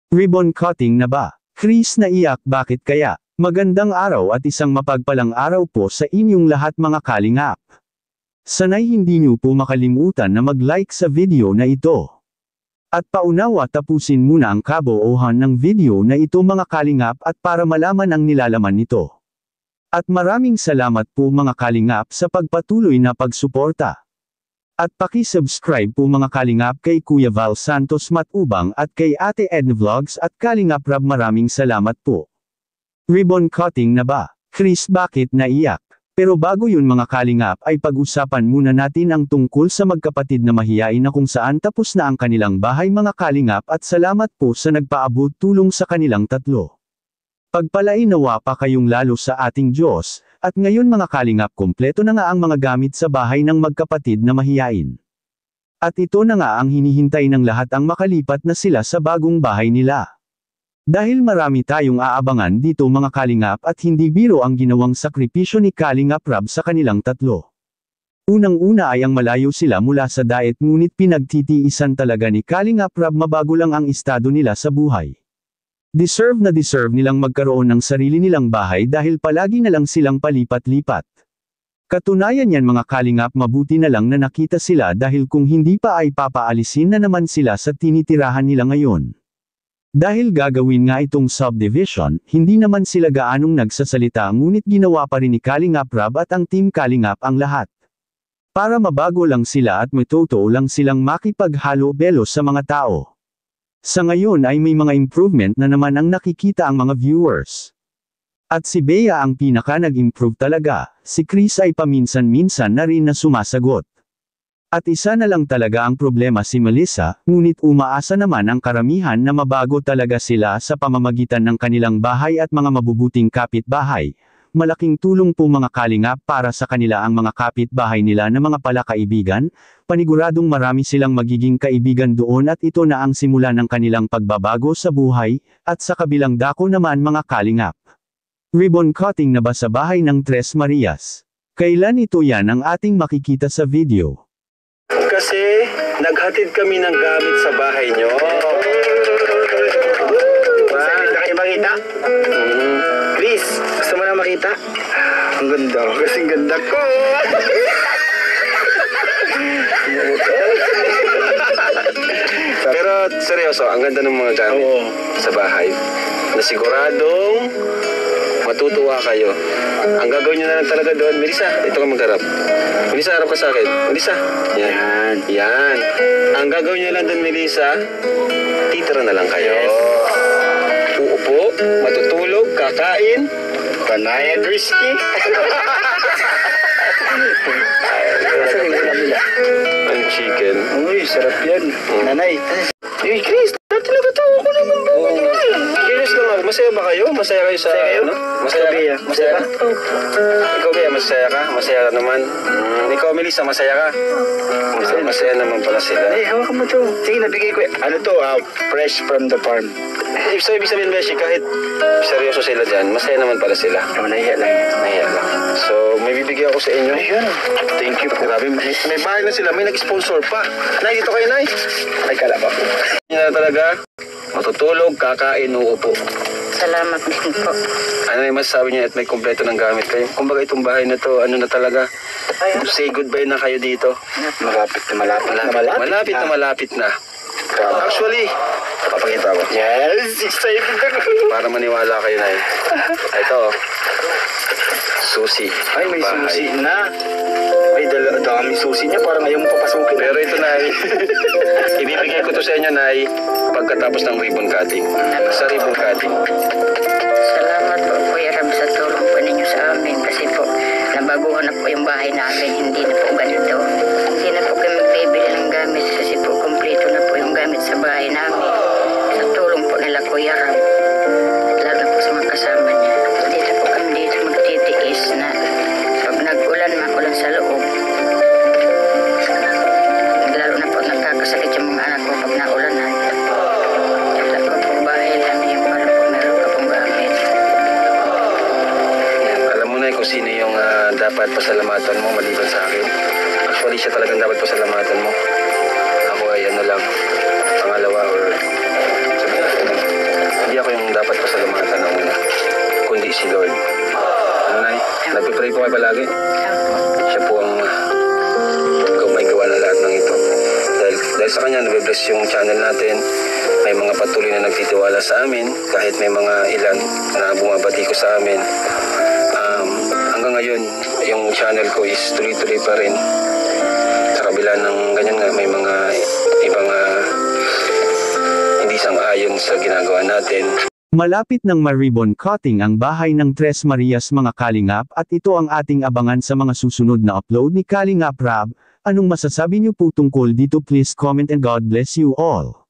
Ribbon cutting na ba? Chris naiyak, bakit kaya? Magandang araw at isang mapagpalang araw po sa inyong lahat mga kalingap. Sanay hindi niyo po makalimutan na mag-like sa video na ito. At paunawa tapusin muna ang kabuuhan ng video na ito mga kalingap at para malaman ang nilalaman nito. At maraming salamat po mga kalingap sa pagpatuloy na pagsuporta. At paki-subscribe po mga kalingap kay Kuya Val Santos Matubang at kay Ate Edna Vlogs at Kalingap Rab, maraming salamat po. Ribbon cutting na ba? Chris, bakit naiyak? Pero bago yun mga kalingap ay pag-usapan muna natin ang tungkol sa magkapatid na mahiyain na kung saan tapos na ang kanilang bahay mga kalingap at salamat po sa nagpaabot tulong sa kanilang tatlo. Pagpalain nawa pa kayong lalo sa ating Diyos. At ngayon mga kalingap, kompleto na nga ang mga gamit sa bahay ng magkapatid na mahiyain. At ito na nga ang hinihintay ng lahat, ang makalipat na sila sa bagong bahay nila. Dahil marami tayong aabangan dito mga kalingap at hindi biro ang ginawang sakripisyo ni Kalingap Rab sa kanilang tatlo. Unang-una ay ang malayo sila mula sa diet, ngunit pinagtitiisan talaga ni Kalingap Rab mabago lang ang estado nila sa buhay. Deserve nilang magkaroon ng sarili nilang bahay dahil palagi na lang silang palipat-lipat. Katunayan yan mga kalingap, mabuti na lang na nakita sila dahil kung hindi pa ay papaalisin na naman sila sa tinitirahan nila ngayon. Dahil gagawin nga itong subdivision, hindi naman sila gaanong nagsasalita ngunit ginawa pa rin ni Kalingap Rab at ang team Kalingap ang lahat. Para mabago lang sila at matotoo lang silang makipaghalo-belo sa mga tao. Sa ngayon ay may mga improvement na naman ang nakikita ang mga viewers. At si Bea ang pinaka nag-improve talaga, si Chris ay paminsan-minsan na rin na sumasagot. At isa na lang talaga ang problema si Melissa, ngunit umaasa naman ang karamihan na mabago talaga sila sa pamamagitan ng kanilang bahay at mga mabubuting kapitbahay. Malaking tulong po mga kalingap para sa kanila ang mga kapitbahay nila na mga palakaibigan, paniguradong marami silang magiging kaibigan doon at ito na ang simula ng kanilang pagbabago sa buhay, at sa kabilang dako naman mga kalingap. Ribbon cutting na ba sa bahay ng Tres Marias? Kailan ito yan ang ating makikita sa video? Kasi naghatid kami ng gamit sa bahay nyo. Excited na kayo makita? Chris, gusto mo na makita? Ang ganda, kasing ganda ko. Pero seryoso, ang ganda ng mga gamit sa bahay. Na siguradong matutuwa kayo. Ang gagawin nyo na lang talaga doon, Melissa, ito ka magharap. Melissa, harap ka sa akin. Melissa, yan. Yan. Ang gagawin nyo lang doon, Melissa, titira na lang kayo. Uupo, matutulog, kakain. Panay at risky. Ang chicken. Uy, sarap yan. Nanay. Uy, Chris, talaga to. Ako naman ba? Curious lang ako, masaya ba kayo? Masaya kayo sa... ano? Masaya ka? Masaya ka? Ikaw ba, masaya ka? Masaya ka naman. Ikaw, Melissa, masaya ka? Masaya naman pala sila. Ay, hawakan mo to. Sige, nabigay ko. Ano to? Fresh from the farm. So, ibig sabihin, Beshi, kahit seryoso sila dyan, masaya naman pala sila. Nahiya lang. Nahiya lang. So, may bibigyan ako sa inyo. Ayun. Thank you po. Grabe, may bahay na sila. May nag-sponsor pa. Nay, dito kayo, Nay. Ay, kalaba po. Yan na talaga. Matutulog, kakain, uupo. Salamat din po. Ano yung masasabi niyo at may kompleto ng gamit kayo? Kumbaga itong bahay na to, ano na talaga, say goodbye na kayo dito. Malapit na. Malapit na. Actually, papakita ko. Yes, excited ako. Para maniwala kayo na yun. Ito, susi. Ay, may bahay. susi na. Ay, dami susi niya. Parang ayaw mo papasukin. Pero ito, Nay, ibibigay ko to sa inyo, Nay, pagkatapos ng ribbon cutting. Sa ribbon cutting. Salamat po Kuya Rab sa tulong po ninyo sa amin kasi po nabaguhan na po yung bahay namin. Hindi na po ganito. Hindi na po kami magbibili ng gamit kasi po kompleto na po yung gamit sa bahay namin. Sa tulong po nila Kuya Rab. At lalo po sa mga kasama niya. Hindi na po kami dito magtitiis na pag nag-ulan, makulan sa loob. Lalo na po nagkakasakit yung mga anak ko pag naulanan. Kaya po po bahay namin yung meron pa pong gamit. Alam mo na kung sino yung dapat pasalamatan mo maliban sa akin. Actually, siya talagang dapat pasalamatan mo. Ako ay ano lang, pangalawa or sabi natin, Pray po kayo palagi. Opo. Siya po ang may gawa ng lahat ng ito. Dahil sa kanya, nabibless yung channel natin. May mga patuloy na nagtitiwala sa amin, kahit may mga ilan na bumabati ko sa amin. Hanggang ngayon, yung channel ko is tuloy-tuloy pa rin. Sa kabila ng ganyan nga, may mga ibang hindi sang-ayon sa ginagawa natin. Malapit ng ma-ribbon cutting ang bahay ng Tres Marias mga Kalingap at ito ang ating abangan sa mga susunod na upload ni Kalingap Rab. Anong masasabi niyo po tungkol dito? Please comment and God bless you all.